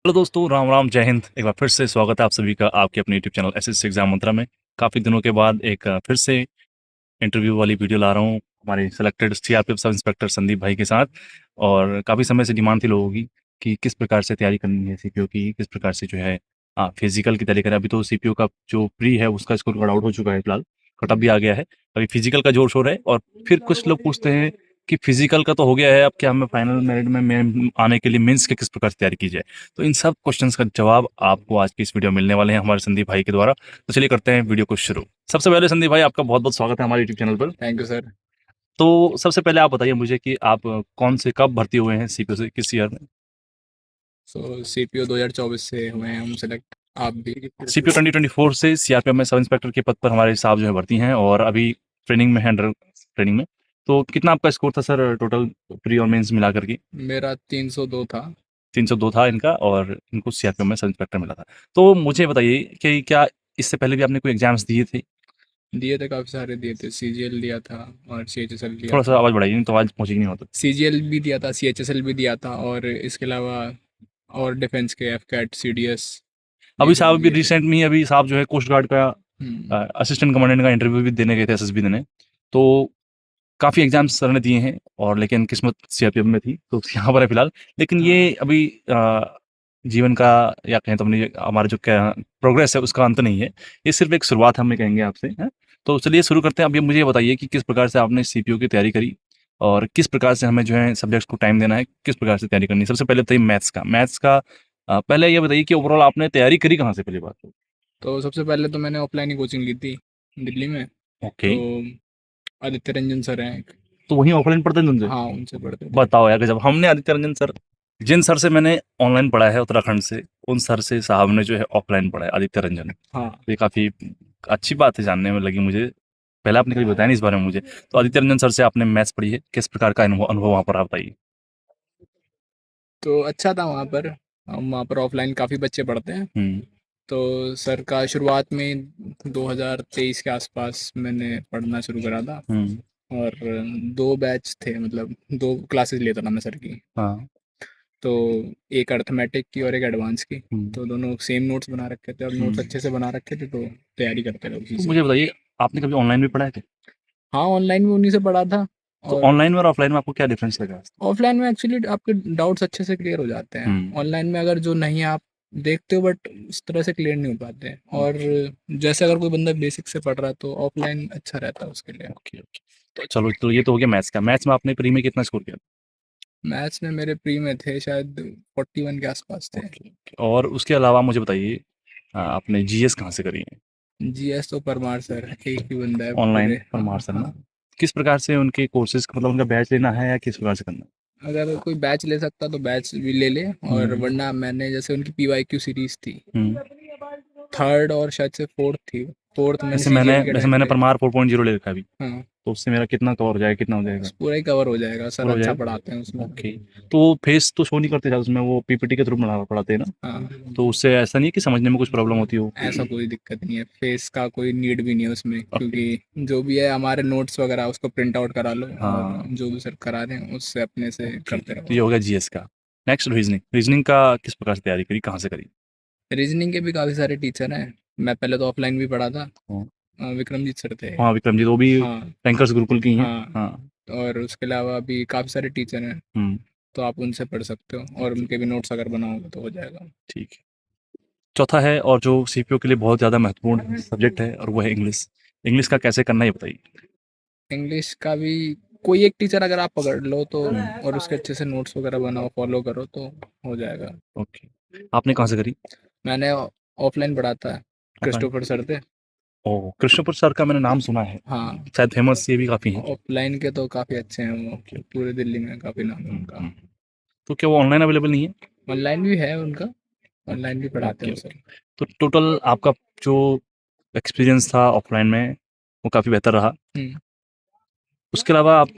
Hello दोस्तों, राम राम, जय हिंद। एक बार फिर से स्वागत है आप सभी का आपके अपने यूट्यूब चैनल एसएससी एग्जाम मंत्रा में। काफ़ी दिनों के बाद एक फिर से इंटरव्यू वाली वीडियो ला रहा हूँ हमारे selected CRPF sub inspector Sandeep भाई के साथ। और काफ़ी समय से डिमांड थी लोगों की कि किस प्रकार से तैयारी करनी है सीपीओ की, किस प्रकार से जो है फिजिकल की तैयारी करें। अभी तो सीपीओ का जो प्री है उसका स्कोर कट आउट हो चुका है फिलहाल, कट ऑफ भी आ गया है। अभी फिजिकल का जोर शोर है। और फिर कुछ लोग पूछते हैं कि फिजिकल का तो हो गया है, अब क्या हमें फाइनल मेरिट में आने के लिए मेंस के किस प्रकार से तैयारी की जाए। तो इन सब क्वेश्चंस का जवाब आपको आज की इस वीडियो में मिलने वाले हैं हमारे संदीप भाई के द्वारा। तो चलिए करते हैं वीडियो को शुरू। सबसे पहले संदीप भाई, आपका बहुत बहुत स्वागत है हमारे यूट्यूब चैनल पर। Thank you sir. तो सबसे पहले आप बताइए मुझे कि आप कौन से कब भर्ती हुए हैं सीपीओ से, किस ईयर में। सो सीपीओ 2024 से हुए हैं हम सेलेक्ट। आप भी? सीपीओ 2024 से सीआरपीएफ में सब इंस्पेक्टर के पद पर हमारे साहब जो है भर्ती हैं और अभी ट्रेनिंग में है, अंडर ट्रेनिंग में। तो कितना आपका स्कोर था सर टोटल, प्री और मेंस मिला करके? मेरा 302 था। 302 था इनका, और इनको सीआरपीएफ में सब इंस्पेक्टर मिला था। तो मुझे बताइए कि क्या इससे पहले भी आपने कोई एग्जाम्स दिए थे? दिए थे, काफ़ी सारे दिए थे। सीजीएल दिया था और सीएचएसएल दिया थोड़ा सा था। आवाज़ बढ़ाइए, नहीं तो आवाज़ पहुँचेगी नहीं होता। सीजीएल भी दिया था, सीएचएसएल भी दिया था, और इसके अलावा और डिफेंस के एफकैट, सीडीएस, ये अभी सब साहब भी दिए थे। रिसेंट में ही अभी साहब जो है कोस्ट गार्ड का हम्म। असिस्टेंट कमांडेंट का इंटरव्यू भी देने गए थे एसएसबी देने। तो काफ़ी एग्जाम्स सर ने दिए हैं, और लेकिन किस्मत सीआरपीएफ में थी तो यहाँ पर है फिलहाल। लेकिन ये हाँ। अभी जीवन का, या कहें तो अपनी हमारा जो क्या प्रोग्रेस है उसका अंत नहीं है। ये सिर्फ एक शुरुआत हम कहेंगे आपसे, हैं। तो चलिए शुरू करते हैं। अब ये मुझे ये बताइए कि किस प्रकार से आपने सीपीओ की तैयारी करी, और किस प्रकार से हमें जो है सब्जेक्ट्स को टाइम देना है, किस प्रकार से तैयारी करनी है। सबसे पहले बताइए मैथ्स का पहले ये बताइए कि ओवरऑल आपने तैयारी करी कहाँ से, पहली बात तो। तो सबसे पहले तो मैंने ऑफलाइन ही कोचिंग ली थी दिल्ली में। ओके। तो आदित्य रंजन सर हैं एक। तो वहीं ऑफलाइन पढ़ते हैं तुमसे? हाँ, उनसे पढ़ते थे। बताओ यार, जब हमने आदित्य रंजन सर, जिन सर से मैंने ऑनलाइन पढ़ा है उत्तराखंड से, उन सर से साहब ने जो है ऑफलाइन पढ़ा है, आदित्य रंजन। हाँ। ये काफ़ी अच्छी बात है, जानने में लगी मुझे। पहले आपने कभी बताया नहीं इस बारे में मुझे। तो आदित्य रंजन सर से आपने मैथ्स पढ़ी है, किस प्रकार का अनुभव अनुभव वहाँ पर आप बताइए। तो अच्छा था वहाँ पर। हम वहाँ पर ऑफलाइन काफ़ी बच्चे पढ़ते हैं। हम्म। तो सर का शुरुआत में 2023 के आसपास मैंने पढ़ना शुरू करा था। हम्म। और दो बैच थे, मतलब दो क्लासेस लेता था मैं सर की। हाँ। तो एक अर्थमेटिक की और एक एडवांस की। हम्म। तो दोनों सेम नोट्स बना रखे थे, और नोट्स हम्म। अच्छे से बना रखे थे, तो तैयारी करते थे उसी तो से। मुझे बताइए, आपने कभी ऑनलाइन भी पढ़ा है क्या? हाँ, ऑनलाइन में उन्हीं से पढ़ा था। तो और ऑनलाइन में और ऑफलाइन में आपको क्या डिफरेंस लगा? ऑफलाइन में एक्चुअली आपके डाउट्स अच्छे से क्लियर हो जाते हैं। हम्म। ऑनलाइन में अगर जो नहीं आप देखते हो, बट उस तरह से क्लियर नहीं हो पाते हैं। और जैसे अगर कोई बंदा बेसिक से पढ़ रहा है तो ऑफलाइन अच्छा रहता है उसके लिए। Okay okay. तो चलो, तो ये तो हो गया मैथ्स का। मैथ्स में आपने प्री में कितना स्कोर किया? मैथ्स में मेरे प्री में थे शायद 41 के आसपास थे। Okay okay. और उसके अलावा मुझे बताइए, आपने जीएस कहाँ से करी है? जीएस तो परमार सर, एक ही बंदा है ऑनलाइन पूरे। परमार हाँ, सर ना? हाँ। किस प्रकार से उनके कोर्सेज, मतलब उनका बैच लेना है या किस प्रकार से करना अगर कोई बैच ले सकता तो बैच भी ले ले। है? और वरना मैंने, जैसे उनकी पीवाईक्यू सीरीज थी, हम्म। थर्ड और शायद से फोर्थ थी। फोर्थ मैंने जैसे मैंने सीजीएल के वैसे टाइम मैंने पे। परमार 4.0 ले रखा है अभी। हाँ। तो उससे मेरा कितना कवर हो जाएगा, कितना हो जाएगा? पूरा ही कवर हो जाएगा सर, पूरा हो अच्छा जाएगा। पढ़ाते हैं उसमें। ओके। तो वो फेस तो शो नहीं करते शायद उसमें, वो पीपीटी के थ्रू पढ़ाते हैं ना? हाँ। तो उससे ऐसा नहीं है कि समझने में कुछ प्रॉब्लम होती हो? ऐसा कोई दिक्कत नहीं है, फेस का कोई नीड भी नहीं है उसमें, ओके। क्योंकि जो भी है हमारे नोट्स वगैरह उसको प्रिंट आउट करा लो, और हाँ। जो भी सर करा रहे हैं उससे अपने से ओके, करते तो रहो। ये हो गया जीएस का। नेक्स्ट रीजनिंग, रीजनिंग का किस प्रकार से तैयारी करी, कहाँ से करी? रीजनिंग के भी काफ़ी सारे टीचर हैं। मैं पहले तो ऑफलाइन भी पढ़ा था। हाँ। विक्रमजीत सर थे। हाँ, विक्रमजीत, वो भी हाँ। टैंकर्स गुरुकुल की ही हैं। हाँ। हाँ। और उसके अलावा भी काफ़ी सारे टीचर हैं। हम्म। तो आप उनसे पढ़ सकते हो, और ओके। उनके भी नोट्स अगर बनाओगे तो हो जाएगा। ठीक है। चौथा है, और जो सीपीओ के लिए बहुत ज़्यादा महत्वपूर्ण सब्जेक्ट है, और वो है इंग्लिश। इंग्लिश का कैसे करना है ये बताइए। इंग्लिश का भी कोई एक टीचर अगर आप पकड़ लो तो, हम्म। और उसके अच्छे से नोट्स वगैरह बनाओ, फॉलो करो, तो हो जाएगा। ओके। आपने कहाँ से करी? मैंने ऑफलाइन पढ़ा था। ऑफलाइन। क्रिस्टोफर सर थे। ओह, कृष्णपुर सर का मैंने नाम सुना है। हाँ। शायद फेमस ये भी काफ़ी हैं। ऑफलाइन के तो काफ़ी अच्छे हैं वो। Okay okay. पूरे दिल्ली में काफ़ी नाम है उनका। हम्म। तो क्या वो ऑनलाइन अवेलेबल नहीं है? ऑनलाइन भी है उनका। ओके ऑनलाइन भी पढ़ाते ओके हैं वो ओके। सर। तो टोटल आपका जो एक्सपीरियंस था ऑफलाइन में, वो काफ़ी बेहतर रहा। हम्म। उसके अलावा आप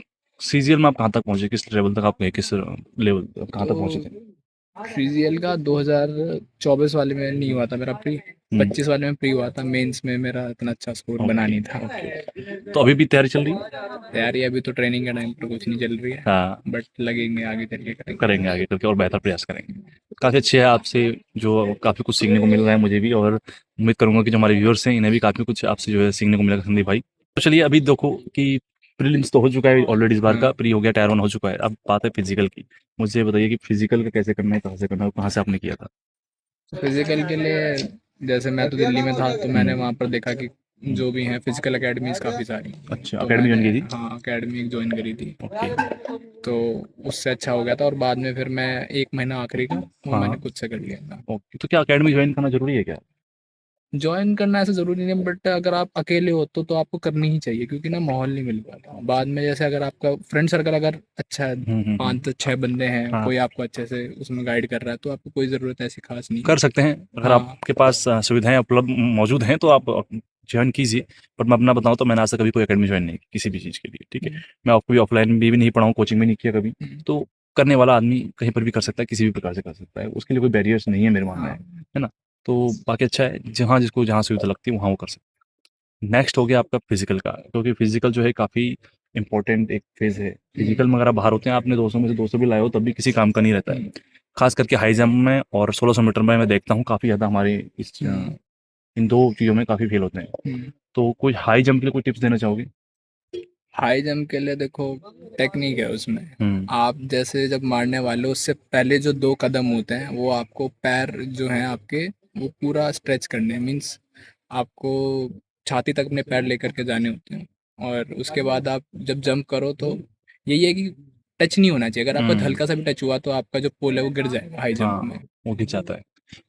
सीजीएल में आप कहाँ तक पहुँचे, किस लेवल तक आप गए, किस लेवल कहाँ तक पहुँचे तो थे? सीजीएल का 2024 वाले में नहीं हुआ था मेरा प्री। हम्म, 25 वाले में प्री हुआ था, मेंस में मेरा इतना अच्छा स्कोर बना ओके नहीं था। ओके। तो अभी भी तैयारी चल रही है? तैयारी अभी तो ट्रेनिंग के टाइम पर कुछ नहीं चल रही है, हाँ, बट लगेंगे आगे चल के करेंगे। करेंगे आगे चल के और बेहतर प्रयास करेंगे। काफ़ी अच्छे है आपसे, जो काफ़ी कुछ सीखने को मिल रहा है मुझे भी, और उम्मीद करूँगा कि जो हमारे व्यूअर्स हैं इन्हें भी काफ़ी कुछ आपसे जो है सीखने को मिलेगा संदीप भाई। तो चलिए अभी देखो कि प्रीलिम्स तो हो चुका है ऑलरेडी, इस बार का हाँ, प्री हो गया, टायर 1 हो चुका है, अब बात है फिजिकल की। मुझे ये बताइए कि फिजिकल का कैसे करना है, कहाँ से करना है, कहाँ से आपने किया था? फिजिकल के लिए जैसे मैं तो दिल्ली में था, तो मैंने हम्म, वहाँ पर देखा कि जो भी हैं फिजिकल एकेडमीज काफ़ी सारी, अच्छा, तो अकेडमी ज्वाइन मैंने की थी? हाँ अकेडमी ज्वाइन करी थी। ओके। तो उससे अच्छा हो गया था, और बाद में फिर मैं 1 महीना आखिरी का वो हाँ, मैंने खुद से कर लिया था। ओके। तो क्या अकेडमी ज्वाइन करना ज़रूरी है क्या? जॉइन करना ऐसा ज़रूरी नहीं है, बट अगर आप अकेले हो तो आपको करनी ही चाहिए, क्योंकि ना माहौल नहीं मिल पाता बाद में। जैसे अगर आपका फ्रेंड सर्कल अगर अच्छा है, हुँ। 5 से 6 बंदे हैं, हाँ, कोई आपको अच्छे से उसमें गाइड कर रहा है, तो आपको कोई ज़रूरत ऐसी खास नहीं कर है। सकते हैं। अगर हाँ। आपके पास सुविधाएँ उपलब्ध मौजूद हैं तो आप जॉइन कीजिए। बट मैं अपना बताऊँ तो मैंने आज तक कभी कोई अकेडमी जॉइन नहीं की किसी भी चीज़ के लिए, ठीक है? हम्म, मैं कभी ऑफ़लाइन भी नहीं पढ़ा हूँ, कोचिंग भी नहीं किया कभी। हम्म, तो करने वाला आदमी कहीं पर भी कर सकता है, किसी भी प्रकार से कर सकता है। उसके लिए कोई बैरियर्स नहीं है मेरा मानना हाँ। है ना? तो बाकी अच्छा है, जहाँ जिसको जहाँ सुविधा लगती है वहाँ वो कर सकता है। नेक्स्ट हो गया आपका फिज़िकल का, क्योंकि फिज़िकल जो है काफ़ी इम्पोर्टेंट एक फ़ेज़ है। फिज़िकल में अगर आप बाहर होते हैं, आपने 200 में से 200 भी लाए हो तब भी किसी काम का नहीं रहता है। हम्म, ख़ास करके हाई जंप में और 1600 मीटर में मैं देखता हूँ काफ़ी ज़्यादा हमारे हम्म, इन 2 चीज़ों में काफ़ी फ़ेल होते हैं। हम्म। तो कोई हाई जंप के लिए कोई टिप्स देना चाहोगे? हाई जंप के लिए देखो, टेक्निक है उसमें। हुँ, आप जैसे जब मारने वाले हो, उससे पहले जो 2 कदम होते हैं, वो आपको पैर जो हैं आपके, वो पूरा स्ट्रेच करने, मीन्स आपको छाती तक अपने पैर लेकर के जाने होते हैं। और उसके बाद आप जब जंप करो तो यही है कि टच नहीं होना चाहिए। अगर आपका हुँ। हल्का सा भी टच हुआ तो आपका जो पोल है वो गिर जाएगा हाई जंप हाँ, में। वो खिंच जाता है।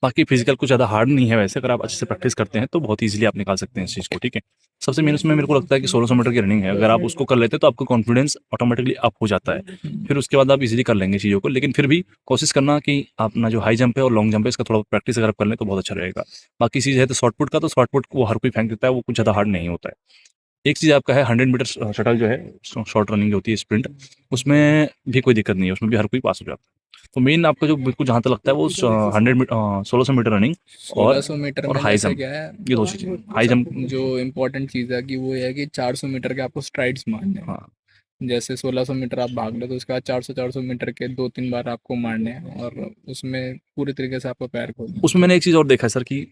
बाकी फिज़िकल कुछ ज़्यादा हार्ड नहीं है वैसे, अगर आप अच्छे से प्रैक्टिस करते हैं तो बहुत ईज़िली आप निकाल सकते हैं इस चीज़ को, ठीक है? सबसे मेन उसमें मेरे को लगता है कि 1600 मीटर की रनिंग है, अगर आप उसको कर लेते हैं तो आपका कॉन्फिडेंस ऑटोमैटिकली अप हो जाता है। फिर उसके बाद आप ईज़िली कर लेंगे चीज़ों को, लेकिन फिर भी कोशिश करना कि अपना जो हाई जंप है और लॉन्ग जंप है इसका थोड़ा प्रैक्टिस अगर आप कर लें तो बहुत अच्छा रहेगा। बाकी चीज़ है तो शॉट पुट का, तो शॉट पुट वो हर कोई फेंक देता है, वो कुछ ज़्यादा हार्ड नहीं होता है। एक चीज़ आपका है 100 मीटर शटल जो है, शॉर्ट रनिंग जो होती है स्प्रिंट, उसमें भी कोई दिक्कत नहीं है, उसमें भी हर कोई पास हो जाता है। तो मेन आपका जो बिल्कुल जहाँ तक लगता है वो 1600 मीटर रनिंग सोलह और सौ मीटर और में हाई जैसे जंप, क्या है, ये 2 चीज़ें। हाई जंप, जो इम्पोर्टेंट चीज़ है कि वो ये है कि 400 मीटर के आपको स्ट्राइड्स मारने हैं। हाँ, जैसे 1600 मीटर आप भाग लो, तो उसके बाद 400 मीटर के 2-3 बार आपको मारने हैं, और उसमें पूरे तरीके से आपको पैर खोलना है। उसमें मैंने एक चीज़ और देखा है सर कि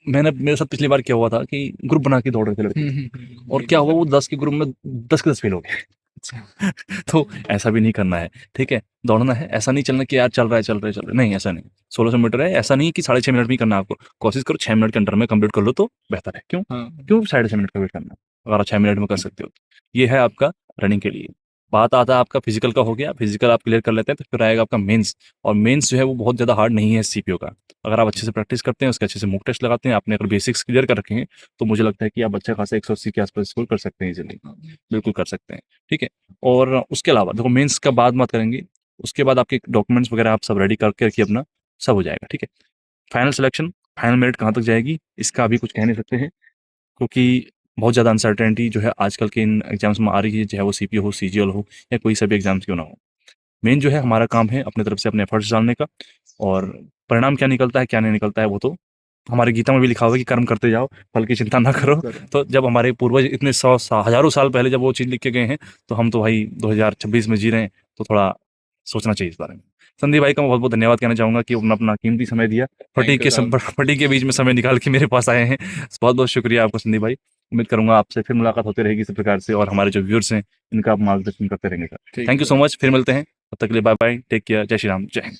मैंने मेरे साथ पिछली बार क्या हुआ था कि ग्रुप बना के दौड़ रहे थे लड़के, और वही क्या हुआ चीज़ है। वो 10 के ग्रुप में 10 के 10 फेल हो गए। अच्छा। तो ऐसा भी नहीं करना है, ठीक है? दौड़ना है, ऐसा नहीं चलना कि यार चल रहा है, नहीं ऐसा नहीं। 1600 मीटर है, ऐसा नहीं कि साढ़े 6 मिनट में ही करना है आपको। कोशिश करो 6 मिनट के अंडर में कंप्लीट कर लो तो बेहतर है। क्यों? हाँ। क्यों साढ़े 6 मिनट का वेट करना है? अगर आप 6 मिनट में कर सकते हो तो। ये है आपका रनिंग के लिए। बात आता है आपका फिजिकल का, हो गया, फिजिकल आप क्लियर कर लेते हैं तो फिर आएगा आपका मेंस, और मेंस जो है वो बहुत ज़्यादा हार्ड नहीं है सीपीओ का। अगर आप अच्छे से प्रैक्टिस करते हैं, उसके अच्छे से मॉक टेस्ट लगाते हैं, आपने अगर बेसिक्स क्लियर कर रखे हैं, तो मुझे लगता है कि आप अच्छा खासा 180 के आस-पास स्कोर कर सकते हैं इज़िली। बिल्कुल कर सकते हैं, ठीक है? और उसके अलावा देखो मेंस का बात करेंगे, उसके बाद आपके डॉक्यूमेंट्स वगैरह आप सब रेडी करके रखिए अपना, सब हो जाएगा, ठीक है? फाइनल सिलेक्शन, फाइनल मेरिट कहाँ तक जाएगी, इसका अभी कुछ कह नहीं सकते हैं, क्योंकि बहुत ज़्यादा अनसर्टेनिटी जो है आजकल के इन एग्ज़ाम्स में आ रही है, चाहे वो सीपीओ हो, सीजीएल हो, या कोई सा भी एग्ज़ाम्स क्यों ना हो। मेन जो है हमारा काम है अपनी तरफ से अपने एफर्ट्स डालने का, और परिणाम क्या निकलता है, क्या नहीं निकलता है, वो तो हमारी गीता में भी लिखा हुआ है कि कर्म करते जाओ, फल की चिंता ना करो। तो जब हमारे पूर्वज इतने हज़ारों साल पहले जब वो चीज़ लिख के गए हैं, तो हम तो भाई 2026 में जी रहे हैं, तो थोड़ा सोचना चाहिए इस बारे में। संदीप भाई का मैं बहुत-बहुत धन्यवाद कहना चाहूँगा कि उन्होंने अपना कीमती समय दिया। थैंक यू साहब। फटीग के बीच में समय निकाल के मेरे पास आए हैं। बहुत-बहुत शुक्रिया आपका संदीप भाई। उम्मीद करूँगा आपसे फिर मुलाकात होती रहेगी इसी प्रकार से, और हमारे जो व्यूअर्स हैं, इनका आप मार्गदर्शन करते रहेंगे सर। ठीक थैंक है यू सो सर। मच, फिर मिलते हैं। तब तक के लिए बाय-बाय, टेक केयर, जय श्री राम, जय हिंद।